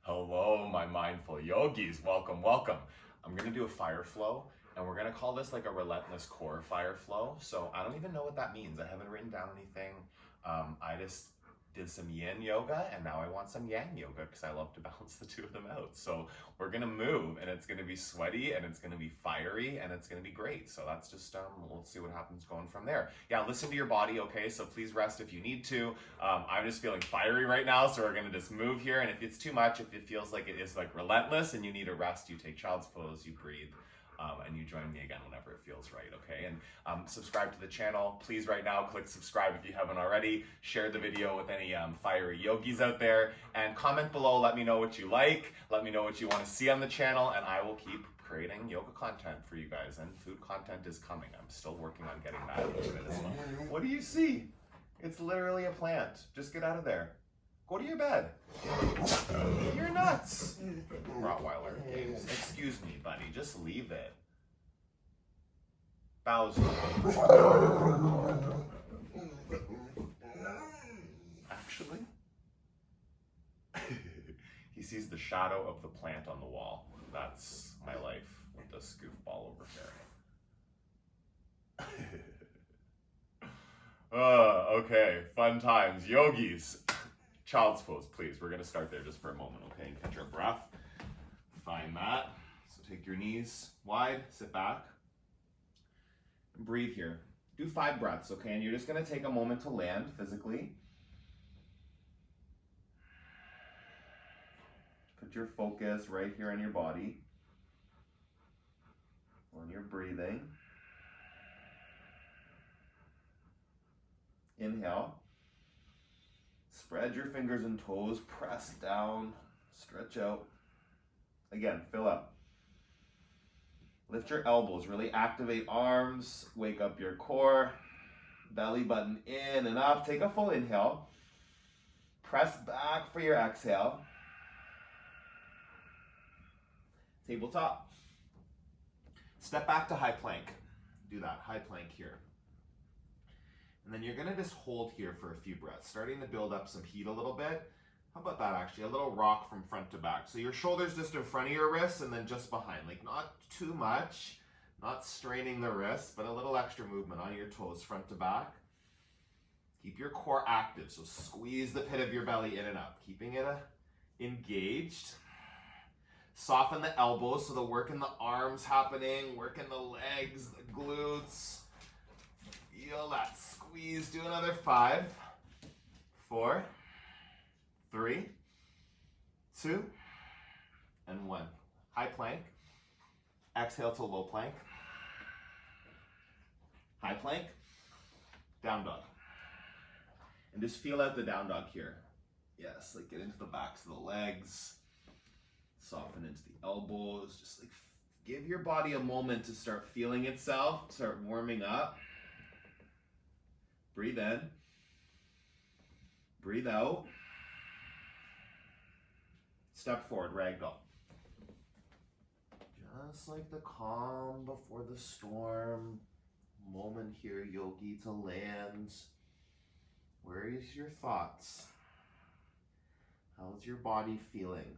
Hello, my mindful yogis. Welcome, welcome. I'm gonna do a fire flow, and we're gonna call this like a relentless core fire flow. So I don't even know what that means. I haven't written down anything. I just did some yin yoga, and now I want some yang yoga because I love to balance the two of them out. So we're gonna move, and it's gonna be sweaty, and it's gonna be fiery, and it's gonna be great. So that's just, we'll see what happens going from there. Yeah, listen to your body, okay? So please rest if you need to. I'm just feeling fiery right now, so we're gonna just move here, and if it's too much, if it feels like it is like relentless and you need a rest, you take child's pose, you breathe. And you join me again whenever it feels right, okay? And subscribe to the channel. Please right now click subscribe if you haven't already. Share the video with any fiery yogis out there. And comment below, let me know what you like. Let me know what you want to see on the channel, and I will keep creating yoga content for you guys. And food content is coming. I'm still working on getting that into it as well. What do you see? It's literally a plant. Just get out of there. Go to your bed. You're nuts. Rottweiler games. Excuse me, buddy. Just leave it. Bowser. Actually, he sees the shadow of the plant on the wall. That's my life with the goofball over there. Okay. Fun times. Yogis. Child's pose, please. We're going to start there just for a moment, okay? And catch your breath. Find that. So take your knees wide, sit back, and breathe here. Do 5 breaths, okay? And you're just going to take a moment to land physically. Put your focus right here on your body, on your breathing. Inhale. Spread your fingers and toes, press down, stretch out. Again, fill up. Lift your elbows, really activate arms, wake up your core, belly button in and up. Take a full inhale. Press back for your exhale. Tabletop. Step back to high plank. Do that, high plank here. And then you're gonna just hold here for a few breaths, starting to build up some heat a little bit. How about that actually? A little rock from front to back. So your shoulders just in front of your wrists and then just behind. Like not too much, not straining the wrists, but a little extra movement on your toes front to back. Keep your core active. So squeeze the pit of your belly in and up, keeping it engaged. Soften the elbows, so the work in the arms happening, work in the legs, the glutes. Feel that squeeze. Do another 5, 4, 3, 2, and 1. High plank. Exhale to low plank. High plank. Down dog. And just feel out the down dog here. Yes, like get into the backs of the legs. Soften into the elbows. Just like give your body a moment to start feeling itself, start warming up. Breathe in. Breathe out. Step forward, ragdoll. Just like the calm before the storm. Moment here, yogi, to land. Where is your thoughts? How's your body feeling?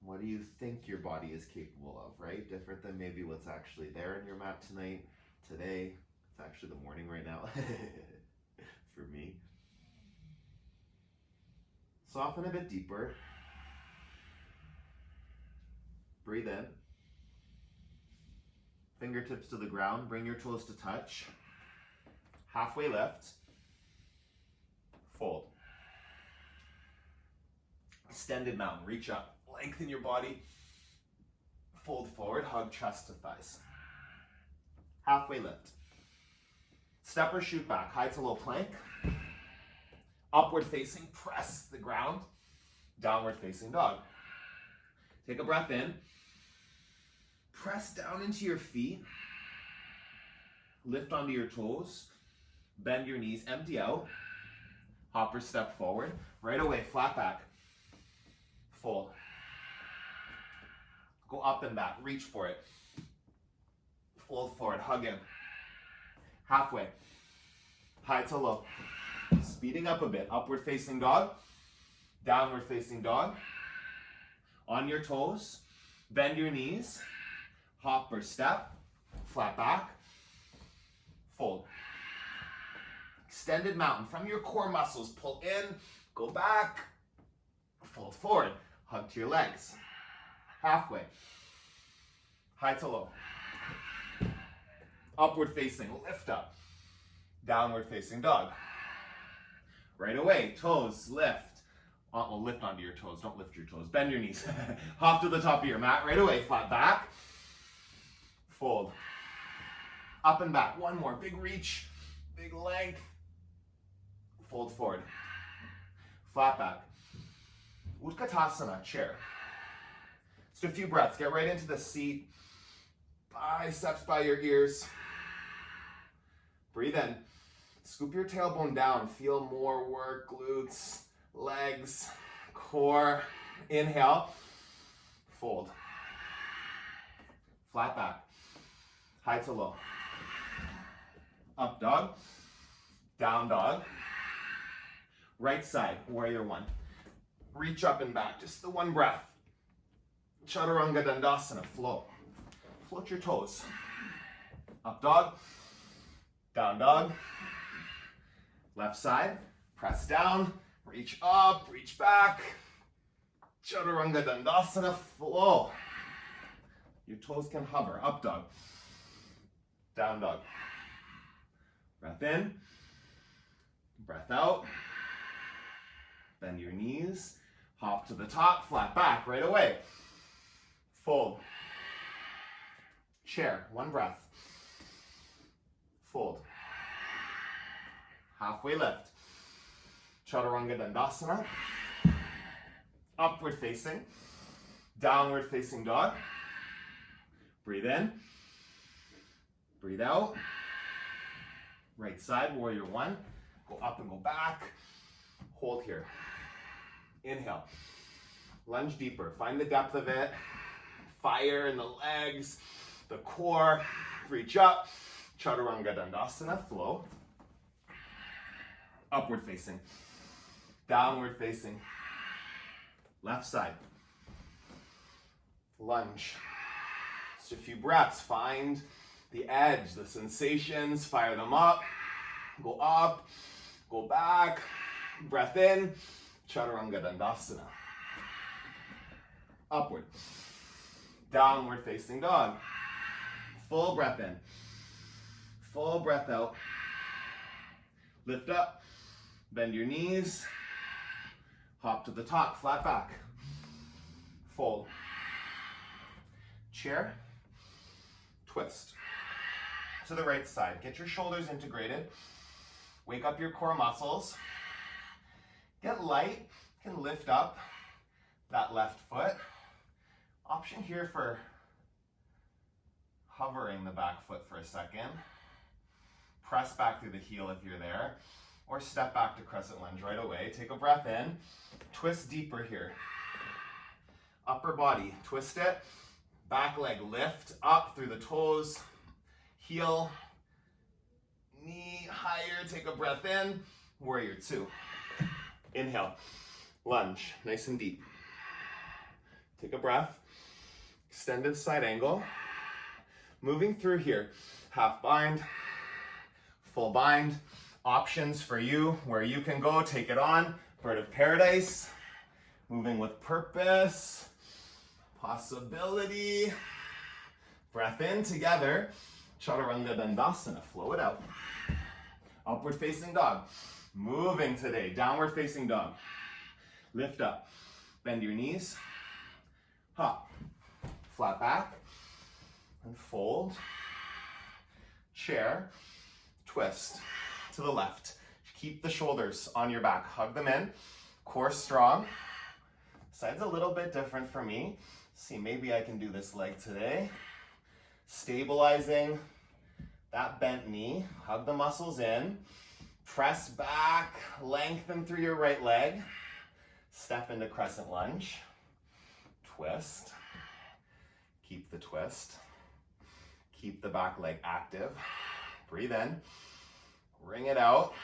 What do you think your body is capable of, right? Different than maybe what's actually there in your mat tonight, today. It's actually the morning right now for me. Soften a bit deeper. Breathe in. Fingertips to the ground. Bring your toes to touch. Halfway lift. Fold. Extended mountain. Reach up. Lengthen your body. Fold forward. Hug chest to thighs. Halfway lift. Step or shoot back, high to low plank. Upward facing, press the ground. Downward facing dog. Take a breath in. Press down into your feet. Lift onto your toes. Bend your knees, empty out. Hopper step forward. Right away, flat back. Fold. Go up and back, reach for it. Fold forward, hug in. Halfway. high to low. Speeding up a bit. Upward facing dog, downward facing dog. On your toes, bend your knees, hop or step, flat back, fold. Extended mountain from your core muscles. Pull in, go back, fold forward, hug to your legs. Halfway, high to low. Upward facing, lift up. Downward facing dog. Right away, toes, lift. Well, lift onto your toes, don't lift your toes. Bend your knees. Hop to the top of your mat, right away, flat back. Fold. Up and back, one more, big reach, big length. Fold forward. Flat back. Utkatasana, chair. Just a few breaths, get right into the seat. Biceps by your ears. Breathe in. Scoop your tailbone down. Feel more work, glutes, legs, core. Inhale. Fold. Flat back. High to low. Up dog. Down dog. Right side, warrior one. Reach up and back, just the one breath. Chaturanga Dandasana, flow. Float your toes. Up dog, down dog. Left side, press down, reach up, reach back. Chaturanga Dandasana, flow. Your toes can hover. Up dog, down dog. Breath in, breath out. Bend your knees, hop to the top, flat back right away. Fold. Chair, one breath. Fold. Halfway lift. Chaturanga Dandasana. Upward facing. Downward facing dog. Breathe in. Breathe out. Right side, warrior one. Go up and go back. Hold here. Inhale. Lunge deeper. Find the depth of it. Fire in the legs, the core. Reach up. Chaturanga Dandasana. Flow. Upward facing. Downward facing. Left side. Lunge. Just a few breaths. Find the edge, the sensations. Fire them up. Go up. Go back. Breath in. Chaturanga Dandasana. Upward. Downward facing dog. Full breath in. Full breath out. Lift up. Bend your knees. Hop to the top. Flat back. Fold. Chair. Twist. To the right side. Get your shoulders integrated. Wake up your core muscles. Get light, you can lift up that left foot. Option here for hovering the back foot for a second. Press back through the heel if you're there, or step back to crescent lunge right away. Take a breath in, twist deeper here. Upper body, twist it. Back leg lift up through the toes, heel, knee higher. Take a breath in, warrior two. Inhale, lunge, nice and deep. Take a breath, extended side angle. Moving through here, half bind, full bind. Options for you, where you can go, take it on. Bird of paradise, moving with purpose, possibility. Breath in together, Chaturanga Dandasana, flow it out. Upward facing dog. Moving today, downward facing dog. Lift up, bend your knees, hop, flat back, and fold. Chair, twist to the left. Keep the shoulders on your back, hug them in, core strong. Side's a little bit different for me. See, maybe I can do this leg today. Stabilizing that bent knee, hug the muscles in. Press back, lengthen through your right leg. Step into crescent lunge. Twist. Keep the twist. Keep the back leg active. Breathe in. Ring it out.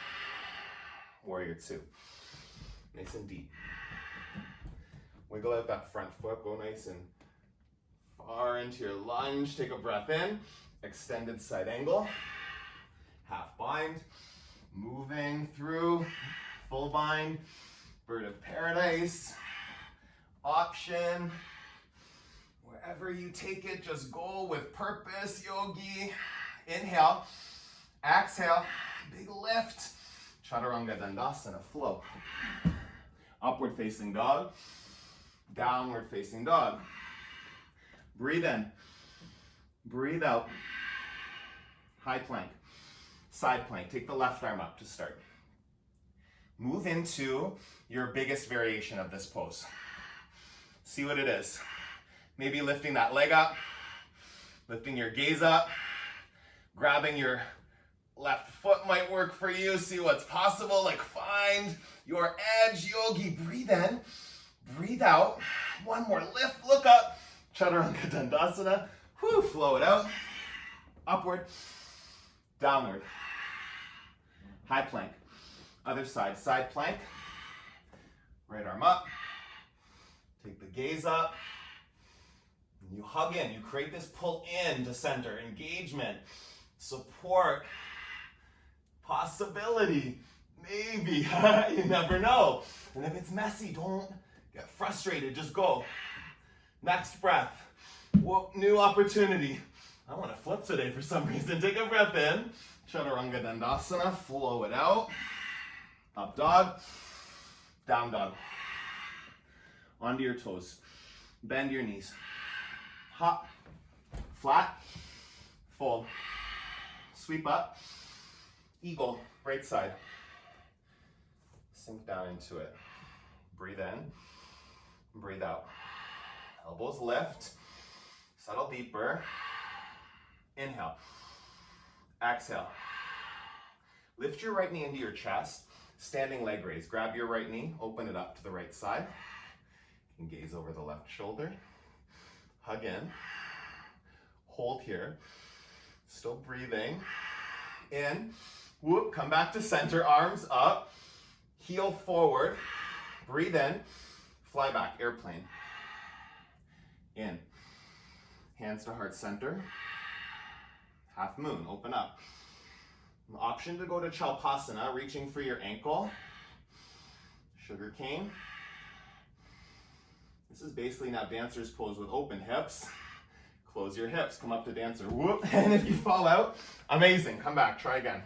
Warrior two. Nice and deep. Wiggle out that front foot. Go nice and far into your lunge. Take a breath in. Extended side angle. Half bind. Moving through. Full bind. Bird of paradise. Option. Wherever you take it, just go with purpose, yogi. Inhale. Exhale. Big lift. Chaturanga Dandasana, flow. Upward facing dog. Downward facing dog. Breathe in. Breathe out. High plank. Side plank. Take the left arm up to start. Move into your biggest variation of this pose. See what it is. Maybe lifting that leg up. Lifting your gaze up. Grabbing your left foot might work for you. See what's possible. Like find your edge, yogi. Breathe in. Breathe out. One more lift. Look up. Chaturanga Dandasana. Whew, flow it out. Upward. Downward. High plank. Other side. Side plank. Right arm up. Take the gaze up. You hug in. You create this pull in to center. Engagement. Support. Possibility. Maybe. You never know. And if it's messy, don't get frustrated. Just go. Next breath. Whoa, new opportunity. I want to flip today for some reason. Take a breath in. Chaturanga Dandasana. Flow it out. Up dog. Down dog. Onto your toes. Bend your knees. Hop. Flat. Fold. Sweep up. Eagle. Right side. Sink down into it. Breathe in. Breathe out. Elbows lift. Settle deeper. Inhale. Exhale. Lift your right knee into your chest. Standing leg raise. Grab your right knee. Open it up to the right side. You can gaze over the left shoulder. Hug in. Hold here. Still breathing. In. Whoop. Come back to center. Arms up. Heel forward. Breathe in. Fly back. Airplane. In. Hands to heart center. Half moon. Open up. Option to go to Chalpasana. Reaching for your ankle. Sugar cane. This is basically now dancer's pose with open hips. Close your hips. Come up to dancer. Whoop. And if you fall out, amazing. Come back. Try again.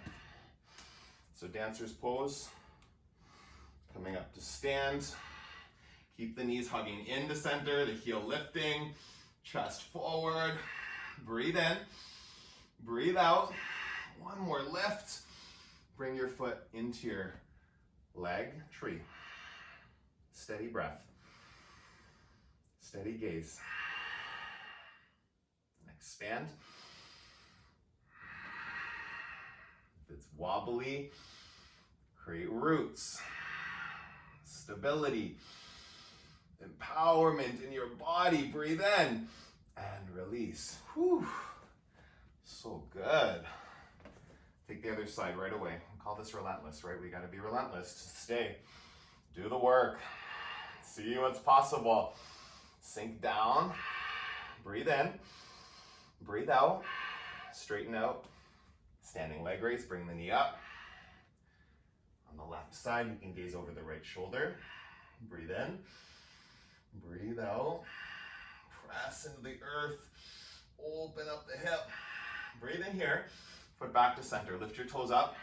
So dancer's pose. Coming up to stand. Keep the knees hugging into center. The heel lifting. Chest forward. Breathe in. Breathe out. One more lift. Bring your foot into your leg. Tree. Steady breath. Steady gaze. Expand. If it's wobbly, create roots. Stability. Empowerment in your body. Breathe in and release. Whew. So good. Take the other side right away. Call this relentless, right? We got to be relentless. Just stay. Do the work. See what's possible. Sink down. Breathe in. Breathe out. Straighten out. Standing leg raise. Bring the knee up. On the left side, you can gaze over the right shoulder. Breathe in. Breathe out. Press into the earth. Open up the hip. Breathe in here. Foot back to center. Lift your toes up.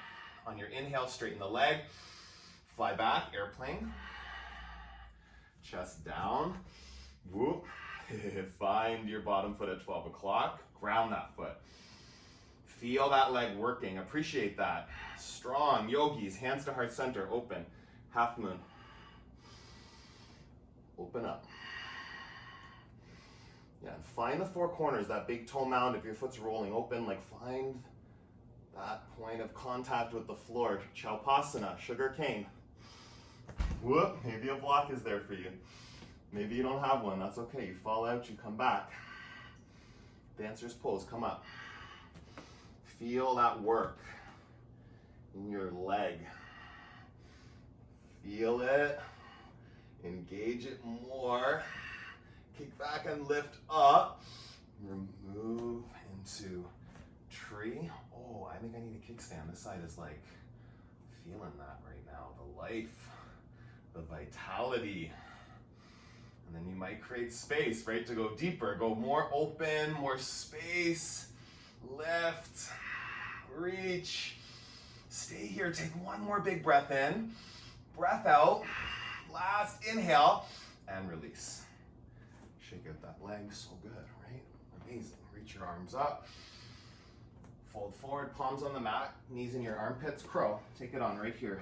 On your inhale, straighten the leg. Fly back, airplane. Chest down. Whoop. Find your bottom foot at 12 o'clock. Ground that foot. Feel that leg working. Appreciate that. Strong. Yogis. Hands to heart center. Open. Half moon. Open up. Yeah, and find the four corners, that big toe mound. If your foot's rolling open, like find that point of contact with the floor. Chalpasana, sugar cane. Whoop, maybe a block is there for you. Maybe you don't have one, that's okay. You fall out, you come back. Dancer's pose, come up. Feel that work in your leg. Feel it. Engage it more. Kick back and lift up. Move into tree. Oh, I think I need a kickstand. This side is like feeling that right now. The life, the vitality. And then you might create space, right, to go deeper. Go more open, more space. Lift, reach. Stay here. Take one more big breath in. Breath out. Last inhale and release. Shake out that leg. So good, right? Amazing. Reach your arms up. Fold forward, palms on the mat, knees in your armpits. Crow. Take it on right here.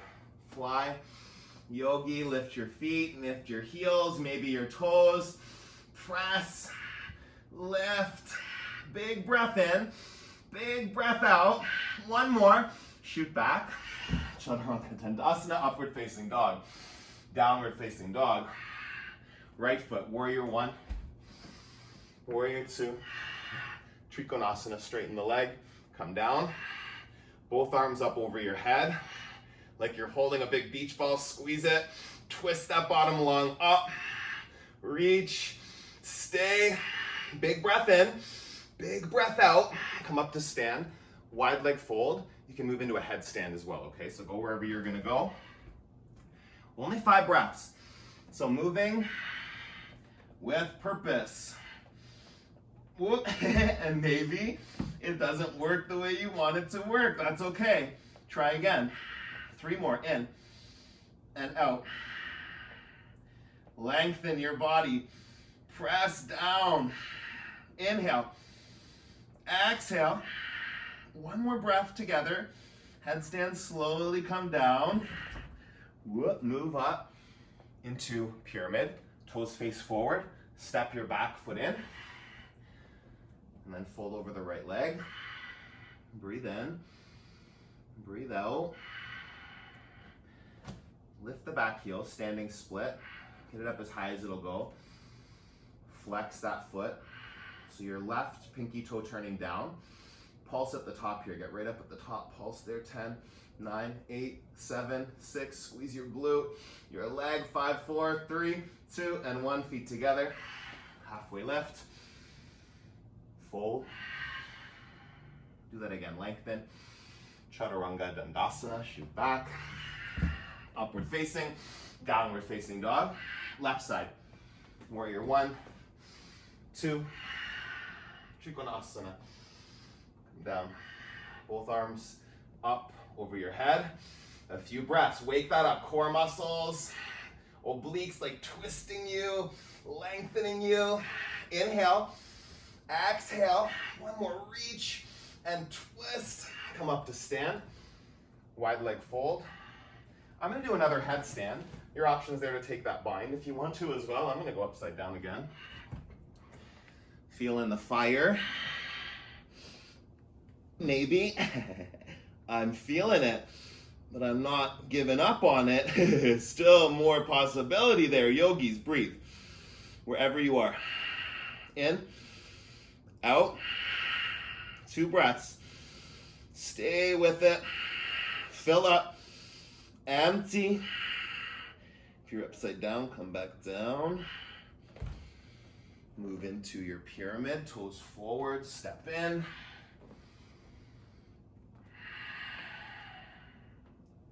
Fly. Yogi, lift your feet, lift your heels, maybe your toes. Press. Lift. Big breath in. Big breath out. One more. Shoot back. Chaturanga Dandasana, upward facing dog. Downward facing dog. Right foot, warrior one. Warrior two. Trikonasana, straighten the leg. Come down. Both arms up over your head. Like you're holding a big beach ball, squeeze it. Twist that bottom lung up. Reach. Stay. Big breath in. Big breath out. Come up to stand. Wide leg fold. You can move into a headstand as well, okay? So go wherever you're gonna go. Only 5 breaths. So moving with purpose. And maybe it doesn't work the way you want it to work. That's okay. Try again. 3 more. In and out. Lengthen your body. Press down. Inhale. Exhale. One more breath together. Headstand, slowly come down. Move up into pyramid. Toes face forward. Step your back foot in. And then fold over the right leg. Breathe in. Breathe out. Lift the back heel, standing split. Get it up as high as it'll go. Flex that foot. So your left pinky toe turning down. Pulse at the top here. Get right up at the top. Pulse there. 10, 9, 8, 7, 6. Squeeze your glute. Your leg. 5, 4, 3, 2, and 1. Feet together. Halfway lift. Fold. Do that again. Lengthen. Chaturanga Dandasana. Shoot back. Upward facing. Downward facing dog. Left side. Warrior 1, 2. Trikonasana. Come down. Both arms up over your head. A few breaths. Wake that up. Core muscles. Obliques like twisting you. Lengthening you. Inhale. Exhale. One more. Reach and twist. Come up to stand. Wide leg fold. I'm going to do another headstand. Your option's there to take that bind if you want to as well. I'm going to go upside down again. Feeling the fire. Maybe. I'm feeling it, but I'm not giving up on it. Still more possibility there. Yogis, breathe. Wherever you are. In. Out. 2 breaths. Stay with it. Fill up. Empty. If you're upside down, come back down. Move into your pyramid. Toes forward. Step in.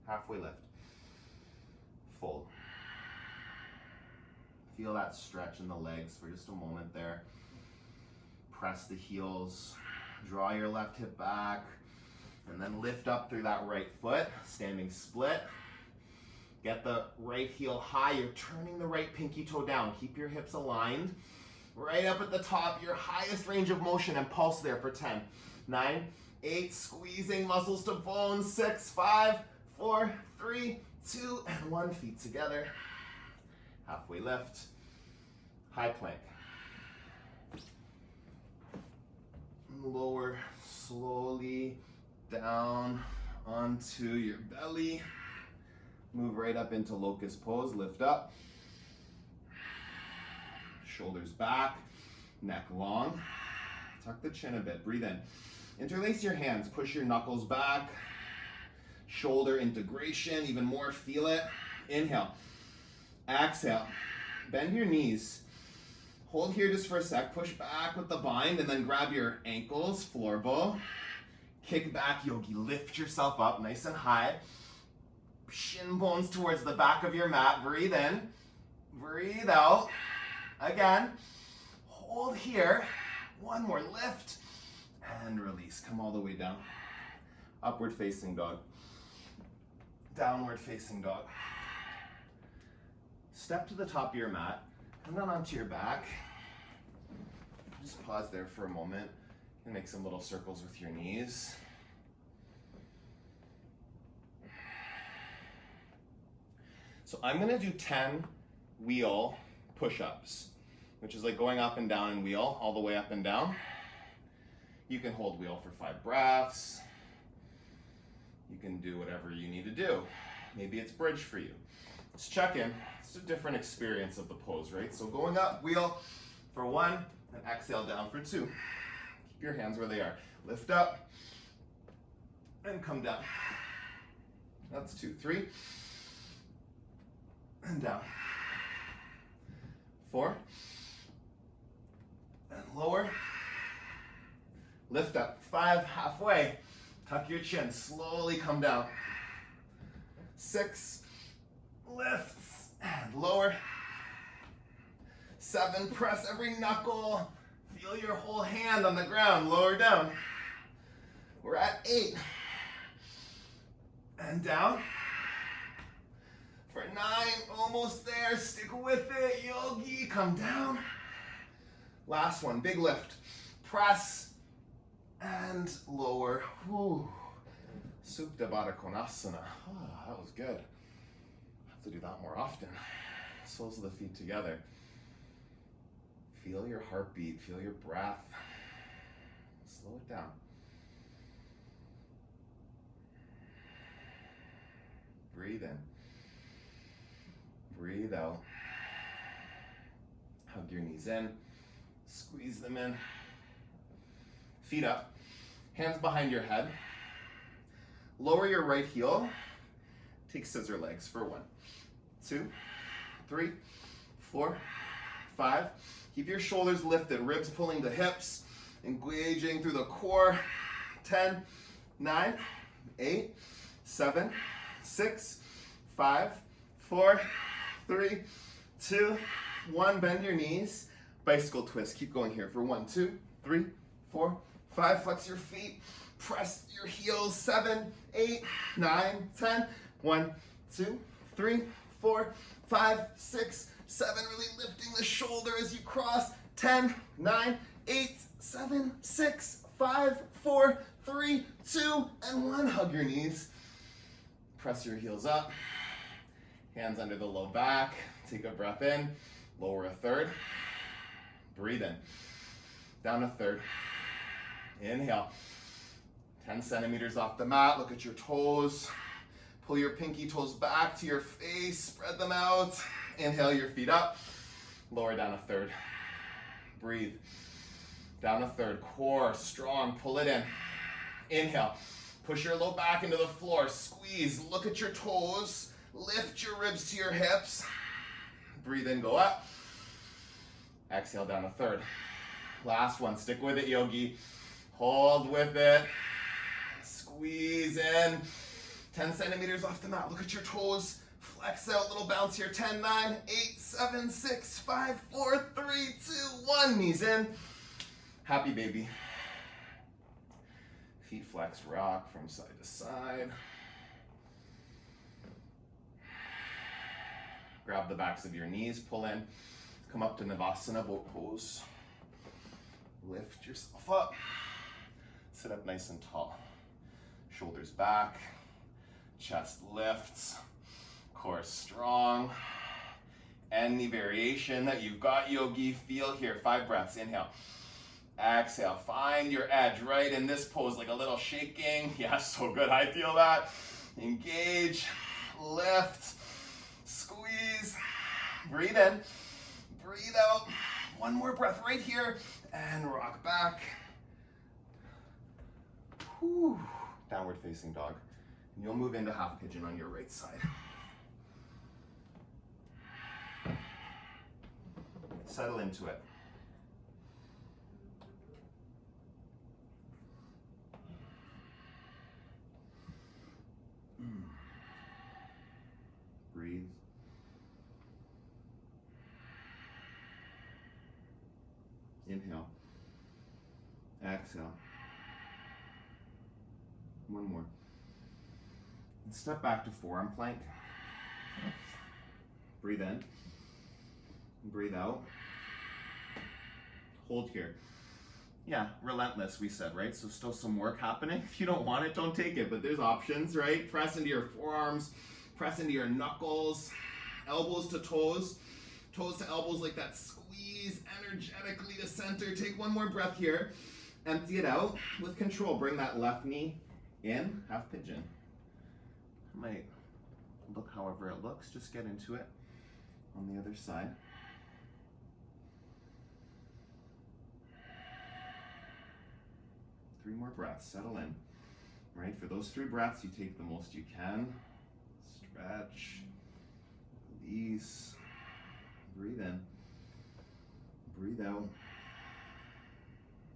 Halfway lift. Fold. Feel that stretch in the legs for just a moment there. Press the heels. Draw your left hip back. And then lift up through that right foot. Standing split. Get the right heel high. You're turning the right pinky toe down. Keep your hips aligned. Right up at the top, your highest range of motion, and pulse there for 10, 9, 8, squeezing muscles to bone, 6, 5, 4, 3, 2, and 1. Feet together. Halfway lift. High plank. Lower slowly down onto your belly. Move right up into locust pose. Lift up. Shoulders back. Neck long. Tuck the chin a bit. Breathe in. Interlace your hands. Push your knuckles back. shoulder integration, even more, feel it. Inhale, exhale, bend your knees. Hold here just for a sec, push back with the bind, and then grab your ankles, floor bow. Kick back, yogi, lift yourself up nice and high. Shin bones towards the back of your mat, breathe in, breathe out. Again, hold here, one more lift, and release, come all the way down. Upward facing dog, downward facing dog. Step to the top of your mat, and then onto your back. Just pause there for a moment and make some little circles with your knees. So I'm gonna do 10 wheel push-ups, which is like going up and down and wheel, all the way up and down. You can hold wheel for 5 breaths. You can do whatever you need to do. Maybe it's bridge for you. Let's check in. It's a different experience of the pose, right? So going up, wheel for 1, and exhale down for 2. Keep your hands where they are. Lift up, and come down. That's 2, 3, and down. 4, and lower. Lift up, 5, halfway. Tuck your chin, slowly come down. 6, lifts, and lower. 7, press every knuckle. Feel your whole hand on the ground, lower down. We're at 8. And down. For 9, almost there, stick with it, yogi, come down. Last one, big lift. Press and lower. Whew. Supta Baddha Konasana. Oh, that was good. Have to do that more often. Soles of the feet together. Feel your heartbeat, feel your breath. Slow it down. Breathe in. Breathe out. Hug your knees in. Squeeze them in. Feet up. Hands behind your head. Lower your right heel. Take scissor legs for 1, 2, 3, 4, 5. Keep your shoulders lifted, ribs pulling the hips, engaging through the core. 10, 9, 8, 7, 6, 5, 4, 3, 2, 1. Bend your knees. Bicycle twist. Keep going here for 1, 2, 3, 4, 5. Flex your feet. Press your heels. 7, 8, 9, 10. 1, 2, 3, 4, 5, 6, 7. Really lifting the shoulder as you cross. 10, 9, 8, 7, 6, 5, 4, 3, 2, and 1. Hug your knees. Press your heels up. Hands under the low back. Take a breath in. Lower a third. Breathe in. Down a third. Inhale. 10 centimeters off the mat. Look at your toes. Pull your pinky toes back to your face. Spread them out. Inhale your feet up. Lower down a third. Breathe. Down a third. Core strong. Pull it in. Inhale. Push your low back into the floor. Squeeze. Look at your toes. Lift your ribs to your hips. Breathe in. Go up. Exhale down a third. Last one. Stick with it, yogi. Hold with it. Squeeze in. 10 centimeters off the mat. Look at your toes. Flex out. Little bounce here. 10, 9, 8, 7, 6, 5, 4, 3, 2, 1. Knees in. Happy baby. Feet flex, rock from side to side. Grab the backs of your knees, pull in. Come up to Savasana, boat pose. Lift yourself up. Sit up nice and tall. Shoulders back. Chest lifts. Core strong. Any variation that you've got, yogi, feel here. 5 breaths. Inhale. Exhale. Find your edge right in this pose, like a little shaking. Yeah, so good. I feel that. Engage. Lift. Squeeze. Breathe in. Breathe out. One more breath right here. And rock back. Whew. Downward facing dog. And you'll move into half pigeon on your right side. Settle into it. Breathe. Inhale. Exhale. One more. And step back to forearm plank. Breathe in. Breathe out. Hold here. Yeah, relentless, we said, right? So still some work happening. If you don't want it, don't take it, but there's options, right? Press into your forearms, press into your knuckles, elbows to toes, toes to elbows like that. Squeeze energetically to center. Take one more breath here. Empty it out with control. Bring that left knee in, half pigeon. Might look however it looks, just get into it on the other side. Three more breaths, settle in. Right, for those 3 breaths, you take the most you can. Stretch, release, breathe in, breathe out.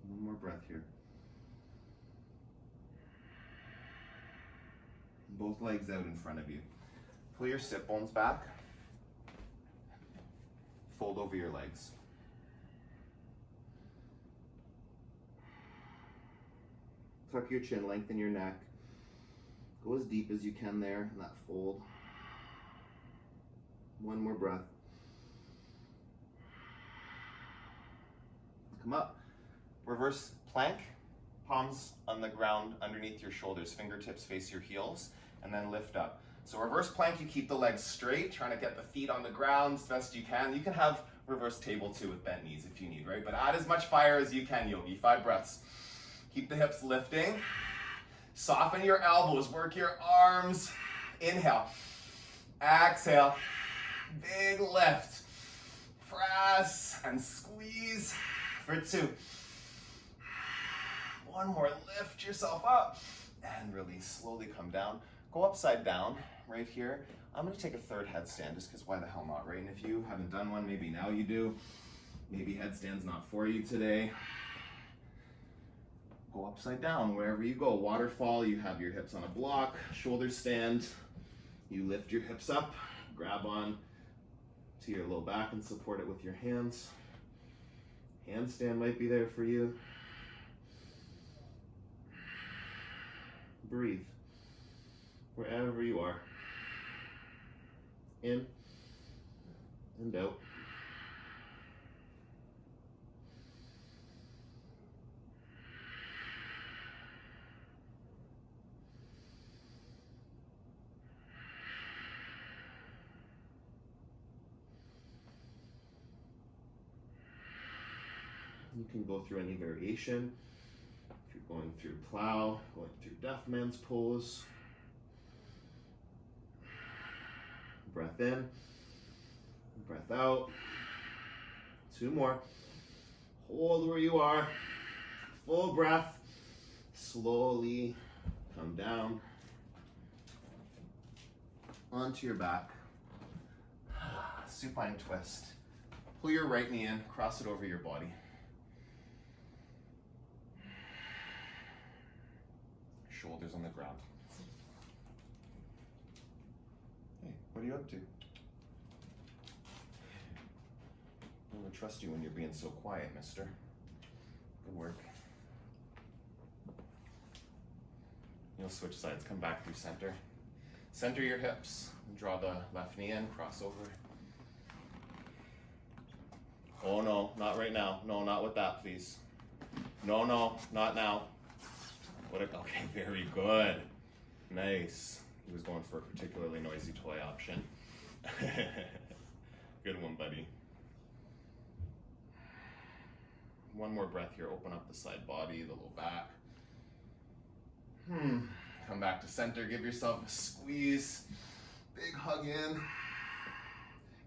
One more breath here. Both legs out in front of you. Pull your sit bones back. Fold over your legs. Tuck your chin, lengthen your neck. Go as deep as you can there in that fold. One more breath. Come up. Reverse plank. Palms on the ground underneath your shoulders. Fingertips face your heels. And then lift up. So reverse plank, you keep the legs straight, trying to get the feet on the ground as best you can. You can have reverse table too with bent knees if you need, right? But add as much fire as you can, yogi. 5 breaths. Keep the hips lifting. Soften your elbows, work your arms. Inhale. Exhale. Big lift. Press and squeeze for 2. One more, lift yourself up and release. Slowly come down. Go upside down right here. I'm gonna take a 3rd headstand just because why the hell not, right? And if you haven't done one, maybe now you do. Maybe headstand's not for you today. Go upside down wherever you go. Waterfall, you have your hips on a block. Shoulder stand, you lift your hips up, grab on to your low back and support it with your hands. Handstand might be there for you. Breathe wherever you are. In and out. You can go through any variation. If you're going through plow, going through deaf man's pose. Breath in, breath out. 2 more. Hold where you are. Full breath. Slowly come down onto your back. Supine twist. Pull your right knee in, cross it over your body. Shoulders on the ground. Hey, what are you up to? I'm gonna trust you when you're being so quiet, mister. Good work. You'll switch sides, come back through center. Center your hips. Draw the left knee in, cross over. Oh no, not right now. No, not with that, please. No, not now. Okay, very good. Nice. He was going for a particularly noisy toy option. Good one, buddy. One more breath here. Open up the side body, the low back. Come back to center. Give yourself a squeeze. Big hug in.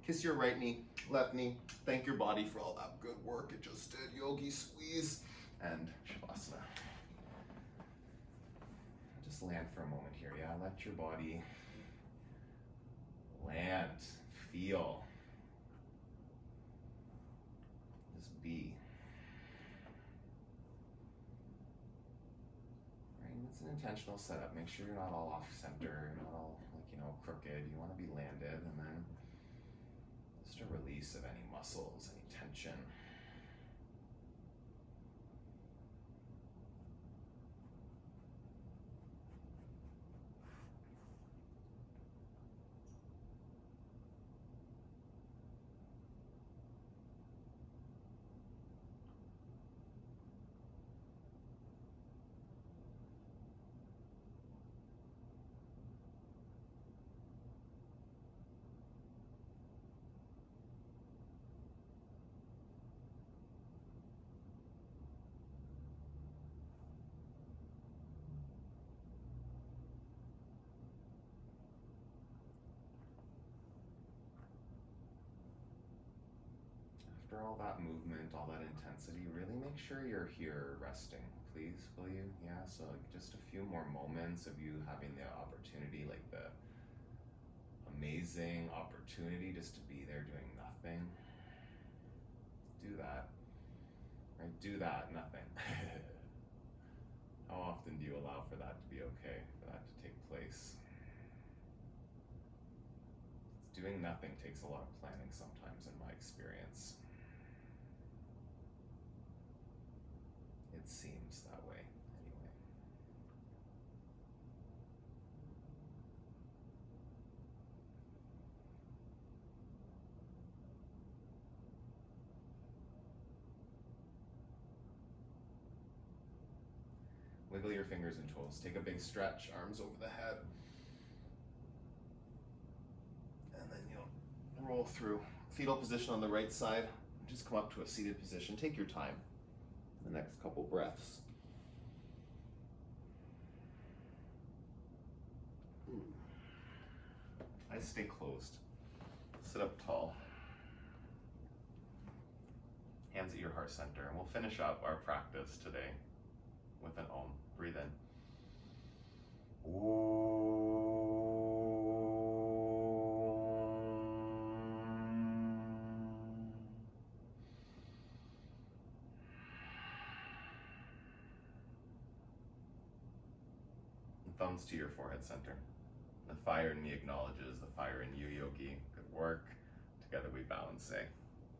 Kiss your right knee, left knee. Thank your body for all that good work it just did. Yogi squeeze and Savasana. just land for a moment here. Yeah, let your body land, feel, just be. Right, and it's an intentional setup. Make sure you're not all off center, not all crooked. You want to be landed, and then just a release of any muscles, any tension. After all that movement, all that intensity, really make sure you're here resting, please, will you? Yeah, so like just a few more moments of you having the opportunity, like the amazing opportunity just to be there doing nothing. Do that, right? Do that, nothing. How often do you allow for that to be okay, for that to take place? Doing nothing takes a lot of planning sometimes, in my experience. It seems that way, anyway. Wiggle your fingers and toes. Take a big stretch, arms over the head. And then you'll roll through. Fetal position on the right side. Just come up to a seated position. Take your time. The next couple breaths. Eyes stay closed. Sit up tall. Hands at your heart center. And we'll finish up our practice today with an Om. Breathe in. Thumbs to your forehead center. The fire in me acknowledges the fire in you, Yogi. Good work. Together we bow and say,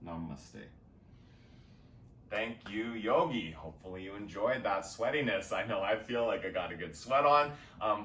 Namaste. Thank you, Yogi. Hopefully you enjoyed that sweatiness. I know I feel like I got a good sweat on.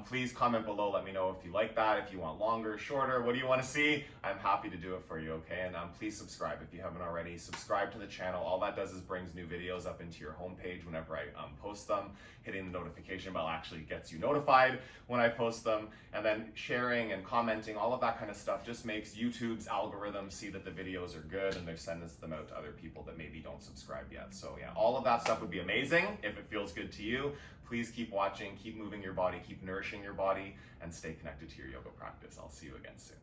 Please comment below. Let me know if you like that, if you want longer, shorter. What do you want to see? I'm happy to do it for you, okay? And please subscribe if you haven't already. Subscribe to the channel. All that does is brings new videos up into your homepage whenever I post them. Hitting the notification bell actually gets you notified when I post them. And then sharing and commenting, all of that kind of stuff just makes YouTube's algorithm see that the videos are good and they're sending them out to other people that maybe don't subscribe yet. So yeah, all of that stuff would be amazing if it feels good to you. Please keep watching, keep moving your body, keep nourishing your body, and stay connected to your yoga practice. I'll see you again soon.